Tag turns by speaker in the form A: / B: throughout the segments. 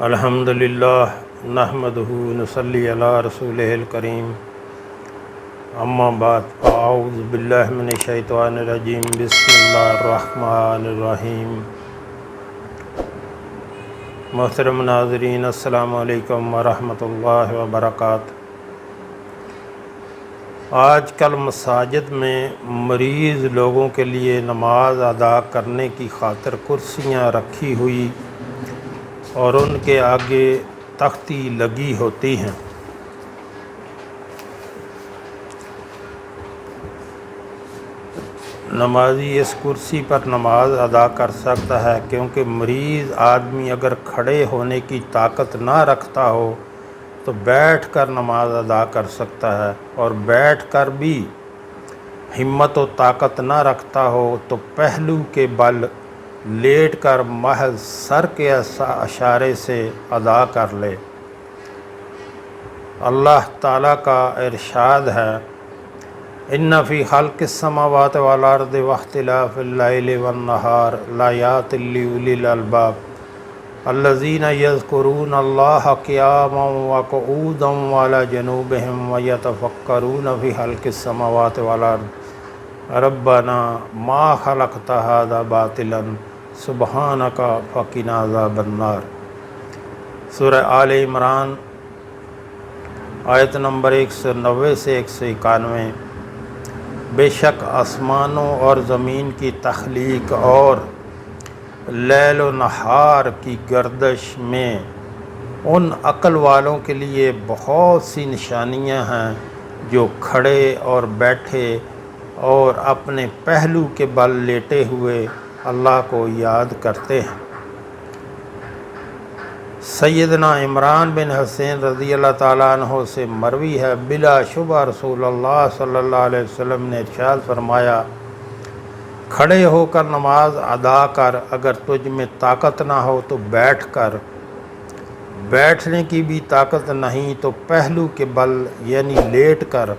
A: الحمدللہ نحمدہ نصلی علی رسولہ الکریم اما بعد اعوذ باللہ من الشیطان الرجیم بسم اللہ الرحمن الرحیم۔ محترم ناظرین السلام علیکم ورحمۃ اللہ وبرکاتہ۔ آج کل مساجد میں مریض لوگوں کے لیے نماز ادا کرنے کی خاطر کرسیاں رکھی ہوئی اور ان کے آگے تختی لگی ہوتی ہیں۔ نمازی اس کرسی پر نماز ادا کر سکتا ہے، کیونکہ مریض آدمی اگر کھڑے ہونے کی طاقت نہ رکھتا ہو تو بیٹھ کر نماز ادا کر سکتا ہے، اور بیٹھ کر بھی ہمت و طاقت نہ رکھتا ہو تو پہلو کے بل لیٹ کر محض سر کے اشارے سے ادا کر لے۔ اللہ تعالیٰ کا ارشاد ہے، ان فی خلق السماوات والارض واختلاف اللیل والنہار لآیات لأولی الالباب الذین یذکرون اللہ قیاما وقعودا وعلی جنوبہم ویتفکرون فی خلق السماوات والارض ربنا ما خلقت ھذا باطلا سبحانک فقنا عذاب النار۔ سورہ آل عمران آیت نمبر 190 سے 191۔ بے شک آسمانوں اور زمین کی تخلیق اور لیل و نہار کی گردش میں ان عقل والوں کے لیے بہت سی نشانیاں ہیں جو کھڑے اور بیٹھے اور اپنے پہلو کے بل لیٹے ہوئے اللہ کو یاد کرتے ہیں۔ سیدنا عمران بن حسین رضی اللہ تعالیٰ عنہ سے مروی ہے، بلا شبہ رسول اللہ صلی اللہ علیہ وسلم نے ارشاد فرمایا، کھڑے ہو کر نماز ادا کر، اگر تجھ میں طاقت نہ ہو تو بیٹھ کر، بیٹھنے کی بھی طاقت نہیں تو پہلو کے بل یعنی لیٹ کر۔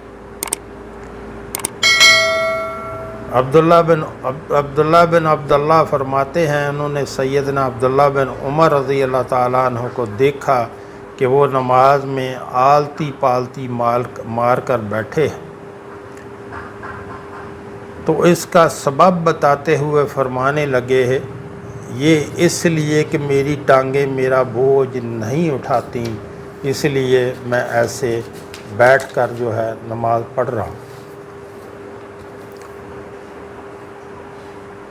A: عبداللہ بن عبداللہ فرماتے ہیں، انہوں نے سیدنا عبداللہ بن عمر رضی اللہ تعالیٰ عنہ کو دیکھا کہ وہ نماز میں آلتی پالتی مار کر بیٹھے ہیں، تو اس کا سبب بتاتے ہوئے فرمانے لگے، یہ اس لیے کہ میری ٹانگیں میرا بوجھ نہیں اٹھاتی، اس لیے میں ایسے بیٹھ کر جو ہے نماز پڑھ رہا ہوں۔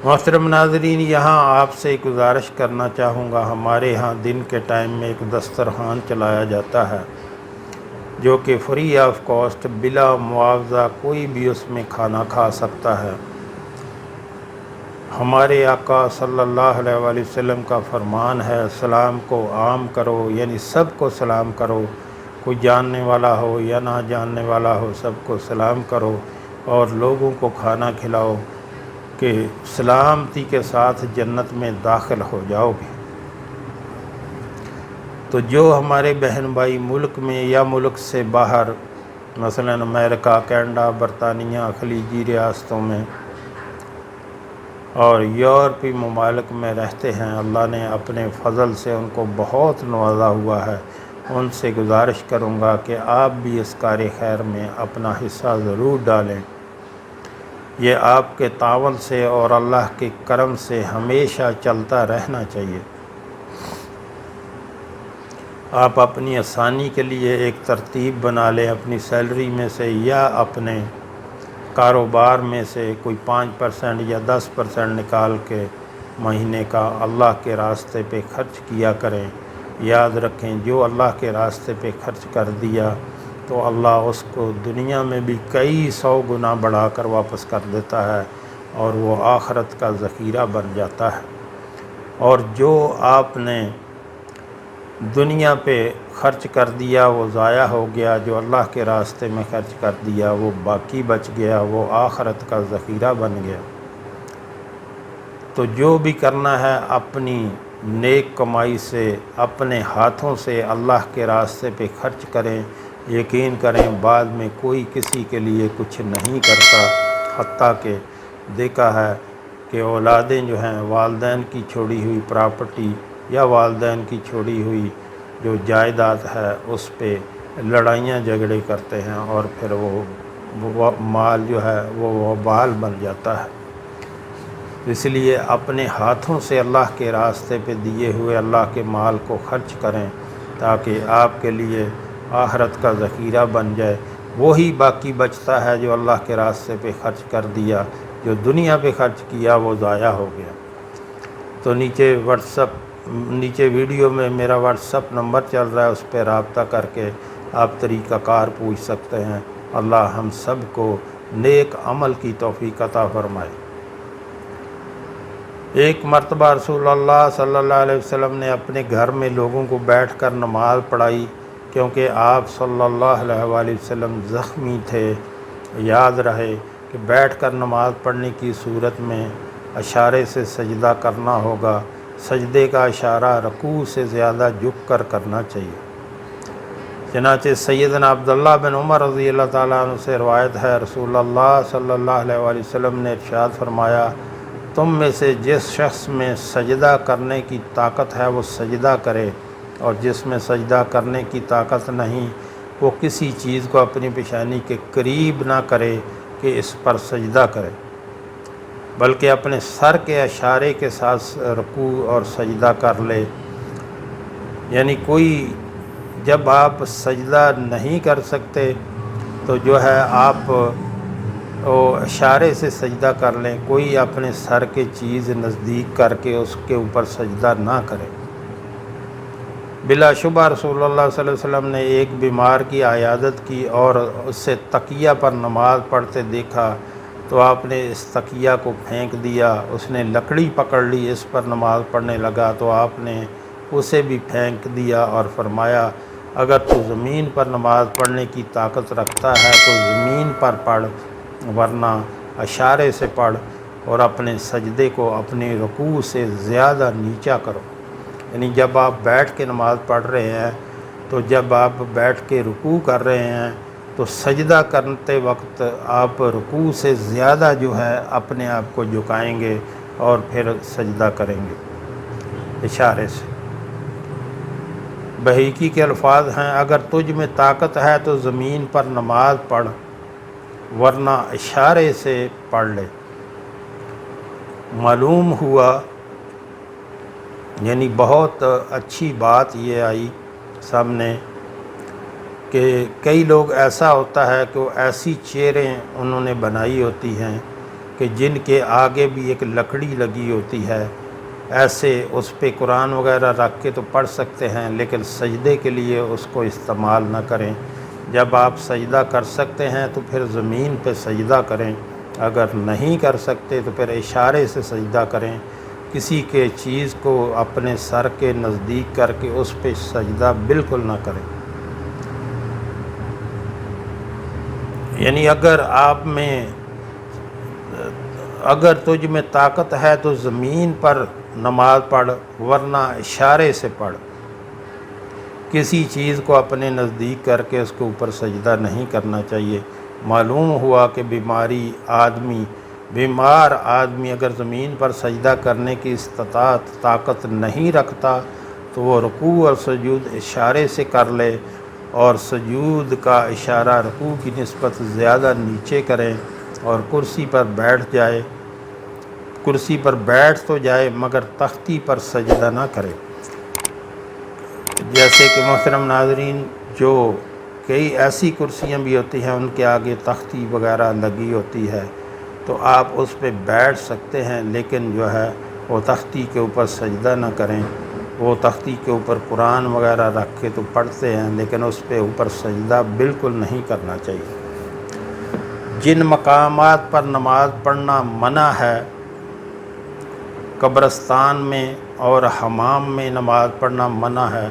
A: محترم ناظرین، یہاں آپ سے ایک گزارش کرنا چاہوں گا، ہمارے ہاں دن کے ٹائم میں ایک دسترخوان چلایا جاتا ہے جو کہ فری آف کاسٹ، بلا معاوضہ کوئی بھی اس میں کھانا کھا سکتا ہے۔ ہمارے آقا صلی اللہ علیہ وآلہ وسلم کا فرمان ہے، سلام کو عام کرو، یعنی سب کو سلام کرو، کوئی جاننے والا ہو یا نہ جاننے والا ہو، سب کو سلام کرو اور لوگوں کو کھانا کھلاؤ کہ سلامتی کے ساتھ جنت میں داخل ہو جاؤ گے۔ تو جو ہمارے بہن بھائی ملک میں یا ملک سے باہر، مثلا امریکہ، کینیڈا، برطانیہ، خلیجی ریاستوں میں اور یورپی ممالک میں رہتے ہیں، اللہ نے اپنے فضل سے ان کو بہت نوازا ہوا ہے، ان سے گزارش کروں گا کہ آپ بھی اس کار خیر میں اپنا حصہ ضرور ڈالیں۔ یہ آپ کے تعاون سے اور اللہ کے کرم سے ہمیشہ چلتا رہنا چاہیے۔ آپ اپنی آسانی کے لیے ایک ترتیب بنا لیں، اپنی سیلری میں سے یا اپنے کاروبار میں سے کوئی 5% یا 10% نکال کے مہینے کا اللہ کے راستے پہ خرچ کیا کریں۔ یاد رکھیں، جو اللہ کے راستے پہ خرچ کر دیا تو اللہ اس کو دنیا میں بھی کئی 100 گنا بڑھا کر واپس کر دیتا ہے اور وہ آخرت کا ذخیرہ بن جاتا ہے۔ اور جو آپ نے دنیا پہ خرچ کر دیا وہ ضائع ہو گیا، جو اللہ کے راستے میں خرچ کر دیا وہ باقی بچ گیا، وہ آخرت کا ذخیرہ بن گیا۔ تو جو بھی کرنا ہے اپنی نیک کمائی سے، اپنے ہاتھوں سے اللہ کے راستے پہ خرچ کریں، یقین کریں بعد میں کوئی کسی کے لیے کچھ نہیں کرتا، حتیٰ کہ دیکھا ہے کہ اولادیں جو ہیں والدین کی چھوڑی ہوئی پراپرٹی یا والدین کی چھوڑی ہوئی جو جائیداد ہے اس پہ لڑائیاں جھگڑے کرتے ہیں، اور پھر وہ مال جو ہے وہ وبال بن جاتا ہے۔ اس لیے اپنے ہاتھوں سے اللہ کے راستے پہ دیے ہوئے اللہ کے مال کو خرچ کریں تاکہ آپ کے لیے آخرت کا ذخیرہ بن جائے۔ وہی باقی بچتا ہے جو اللہ کے راستے پہ خرچ کر دیا، جو دنیا پہ خرچ کیا وہ ضائع ہو گیا۔ تو نیچے ویڈیو میں میرا واٹس اپ نمبر چل رہا ہے، اس پہ رابطہ کر کے آپ طریقہ کار پوچھ سکتے ہیں۔ اللہ ہم سب کو نیک عمل کی توفیق عطا فرمائے۔ ایک مرتبہ رسول اللہ صلی اللہ علیہ وسلم نے اپنے گھر میں لوگوں کو بیٹھ کر نماز پڑھائی، کیونکہ آپ صلی اللہ علیہ وآلہ وسلم زخمی تھے۔ یاد رہے کہ بیٹھ کر نماز پڑھنے کی صورت میں اشارے سے سجدہ کرنا ہوگا۔ سجدے کا اشارہ رکوع سے زیادہ جھک کر کرنا چاہیے۔ چنانچہ سیدنا عبداللہ بن عمر رضی اللہ تعالیٰ عنہ سے روایت ہے، رسول اللہ صلی اللہ علیہ وآلہ وسلم نے ارشاد فرمایا، تم میں سے جس شخص میں سجدہ کرنے کی طاقت ہے وہ سجدہ کرے، اور جس میں سجدہ کرنے کی طاقت نہیں وہ کسی چیز کو اپنی پیشانی کے قریب نہ کرے کہ اس پر سجدہ کرے، بلکہ اپنے سر کے اشارے کے ساتھ رکوع اور سجدہ کر لے۔ یعنی کوئی جب آپ سجدہ نہیں کر سکتے تو جو ہے آپ اشارے سے سجدہ کر لیں، کوئی اپنے سر کے چیز نزدیک کر کے اس کے اوپر سجدہ نہ کرے۔ بلا شبہ رسول اللہ صلی اللہ علیہ وسلم نے ایک بیمار کی عیادت کی اور اسے تکیہ پر نماز پڑھتے دیکھا تو آپ نے اس تکیہ کو پھینک دیا۔ اس نے لکڑی پکڑ لی، اس پر نماز پڑھنے لگا تو آپ نے اسے بھی پھینک دیا اور فرمایا، اگر تو زمین پر نماز پڑھنے کی طاقت رکھتا ہے تو زمین پر پڑھ، ورنہ اشارے سے پڑھ، اور اپنے سجدے کو اپنے رکوع سے زیادہ نیچا کرو۔ یعنی جب آپ بیٹھ کے نماز پڑھ رہے ہیں تو جب آپ بیٹھ کے رکوع کر رہے ہیں تو سجدہ کرتے وقت آپ رکوع سے زیادہ جو ہے اپنے آپ کو جھکائیں گے اور پھر سجدہ کریں گے اشارے سے۔ بہیقی کے الفاظ ہیں، اگر تجھ میں طاقت ہے تو زمین پر نماز پڑھ، ورنہ اشارے سے پڑھ لے۔ معلوم ہوا، یعنی بہت اچھی بات یہ آئی سامنے کہ کئی لوگ ایسا ہوتا ہے کہ وہ ایسی چیئریں انہوں نے بنائی ہوتی ہیں کہ جن کے آگے بھی ایک لکڑی لگی ہوتی ہے، ایسے اس پہ قرآن وغیرہ رکھ کے تو پڑھ سکتے ہیں، لیکن سجدے کے لیے اس کو استعمال نہ کریں۔ جب آپ سجدہ کر سکتے ہیں تو پھر زمین پہ سجدہ کریں، اگر نہیں کر سکتے تو پھر اشارے سے سجدہ کریں۔ کسی کے چیز کو اپنے سر کے نزدیک کر کے اس پہ سجدہ بالکل نہ کریں۔ یعنی اگر تجھ میں طاقت ہے تو زمین پر نماز پڑھ، ورنہ اشارے سے پڑھ۔ کسی چیز کو اپنے نزدیک کر کے اس کے اوپر سجدہ نہیں کرنا چاہیے۔ معلوم ہوا کہ بیمار آدمی اگر زمین پر سجدہ کرنے کی طاقت نہیں رکھتا تو وہ رکوع اور سجود اشارے سے کر لے، اور سجود کا اشارہ رکوع کی نسبت زیادہ نیچے کریں، اور کرسی پر بیٹھ جائے۔ کرسی پر بیٹھ تو جائے مگر تختی پر سجدہ نہ کرے۔ جیسے کہ محترم ناظرین، جو کئی ایسی کرسیاں بھی ہوتی ہیں ان کے آگے تختی وغیرہ لگی ہوتی ہے تو آپ اس پہ بیٹھ سکتے ہیں، لیکن جو ہے وہ تختی کے اوپر سجدہ نہ کریں۔ وہ تختی کے اوپر قرآن وغیرہ رکھ کے تو پڑھتے ہیں، لیکن اس پہ اوپر سجدہ بالکل نہیں کرنا چاہیے۔ جن مقامات پر نماز پڑھنا منع ہے، قبرستان میں اور حمام میں نماز پڑھنا منع ہے۔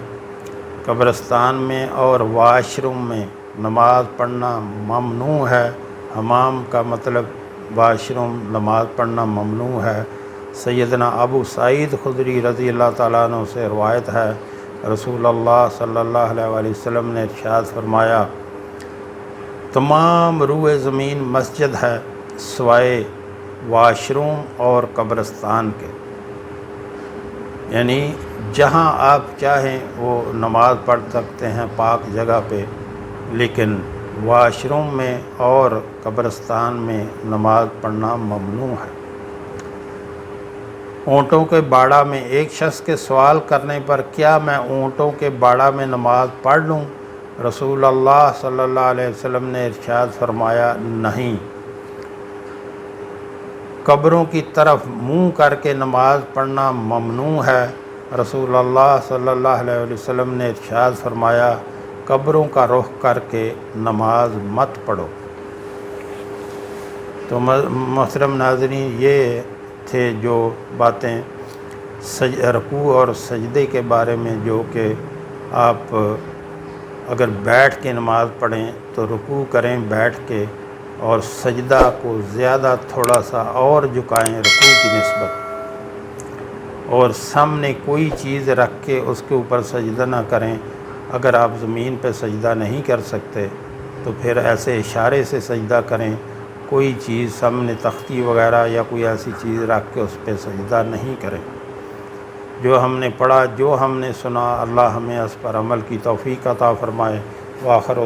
A: قبرستان میں اور واش روم میں نماز پڑھنا ممنوع ہے۔ حمام کا مطلب واش روم، نماز پڑھنا ممنوع ہے۔ سیدنا ابو سعید خدری رضی اللہ تعالیٰ عنہ سے روایت ہے، رسول اللہ صلی اللہ علیہ وآلہ وسلم نے ارشاد فرمایا، تمام روئے زمین مسجد ہے سوائے واش روم اور قبرستان کے، یعنی جہاں آپ چاہیں وہ نماز پڑھ سکتے ہیں پاک جگہ پہ، لیکن واش روم میں اور قبرستان میں نماز پڑھنا ممنوع ہے۔ اونٹوں کے باڑہ میں ایک شخص کے سوال کرنے پر کیا میں اونٹوں کے باڑہ میں نماز پڑھ لوں؟ رسول اللہ صلی اللہ علیہ وسلم نے ارشاد فرمایا نہیں، قبروں کی طرف منہ کر کے نماز پڑھنا ممنوع ہے۔ رسول اللہ صلی اللہ علیہ وسلم نے ارشاد فرمایا قبروں کا رخ کر کے نماز مت پڑھو۔ تو محترم ناظرین، یہ تھے جو باتیں رکوع اور سجدے کے بارے میں، جو کہ آپ اگر بیٹھ کے نماز پڑھیں تو رکوع کریں بیٹھ کے، اور سجدہ کو زیادہ تھوڑا سا اور جھکائیں رکوع کی نسبت، اور سامنے کوئی چیز رکھ کے اس کے اوپر سجدہ نہ کریں۔ اگر آپ زمین پہ سجدہ نہیں کر سکتے تو پھر ایسے اشارے سے سجدہ کریں، کوئی چیز سامنے تختی وغیرہ یا کوئی ایسی چیز رکھ کے اس پہ سجدہ نہیں کریں۔ جو ہم نے پڑھا، جو ہم نے سنا، اللہ ہمیں اس پر عمل کی توفیق عطا فرمائے۔ وآخر